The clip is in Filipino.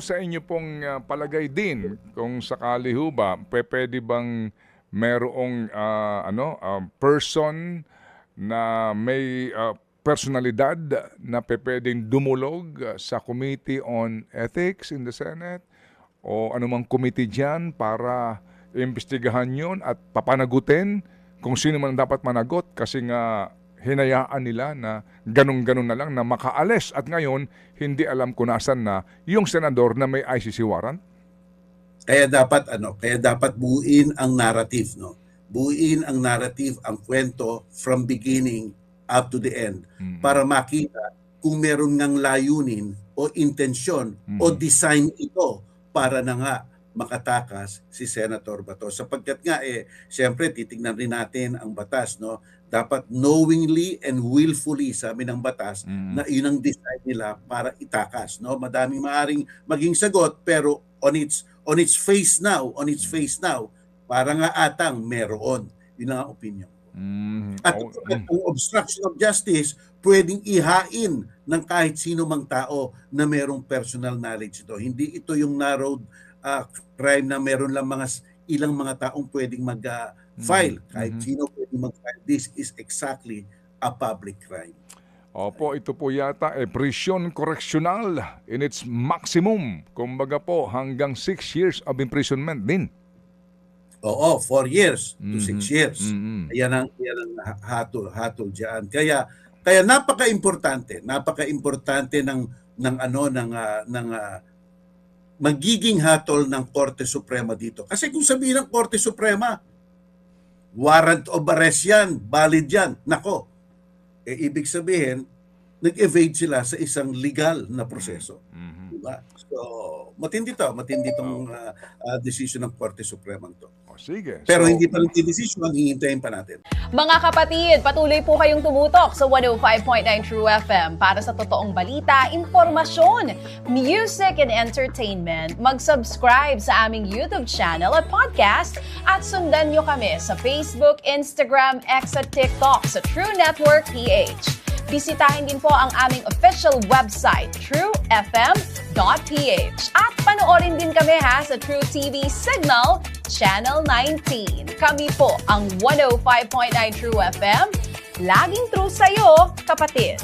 Sa inyo pong palagay din, kung sakali ho ba, pwede bang merong person na may personalidad na pwedeng dumulog sa Committee on Ethics in the Senate o anumang committee dyan para imbestigahan yon at papanagutin kung sino man dapat managot kasi nga hinayaan nila na ganun-ganun na lang na makaalis at ngayon hindi alam kung nasan na yung senador na may ICC warrant? Kaya dapat buuin ang narrative, no? Buuin ang narrative, ang kwento from beginning up to the end para makita kung meron ngang layunin o intensyon o design ito para na nga makatakas si Senator Bato. Sapagkat nga siyempre titingnan rin natin ang batas, no? Dapat knowingly and willfully, sabi ng batas, na yun ang design nila para itakas, no? Madaming maaring maging sagot pero on its face now, para nga atang meron. Yun ang opinion. At ang obstruction of justice, pwedeng ihain ng kahit sino mang tao na merong personal knowledge ito. Hindi ito yung narrowed crime na meron lang ilang mga taong pwedeng mag-file. Kahit sino pwedeng mag-file. This is exactly a public crime. Opo, ito po yata prisyon correctional in its maximum. Kumbaga po, hanggang 6 years of imprisonment din. Oo, 4 years to 6 years. Yan ang hatol diyan. Kaya napaka-importante ng magiging hatol ng Korte Suprema dito. Kasi kung sabihin ng Korte Suprema, warrant of arrest yan, valid yan, nako, ibig sabihin, nag-evade sila sa isang legal na proseso. Diba? So, matindi itong decision ng Korte Suprema to. Sige. Pero hindi pa rin decision, hihintayin pa natin. Mga kapatid, patuloy po kayong tumutok sa 105.9 True FM para sa totoong balita, impormasyon, music and entertainment. Mag-subscribe sa aming YouTube channel at podcast at sundan nyo kami sa Facebook, Instagram, X at TikTok sa True Network PH. Bisitahin din po ang aming official website, truefm.ph. At panoorin din kami sa True TV Signal, Channel 19. Kami po ang 105.9 True FM. Laging true sa'yo, kapatid.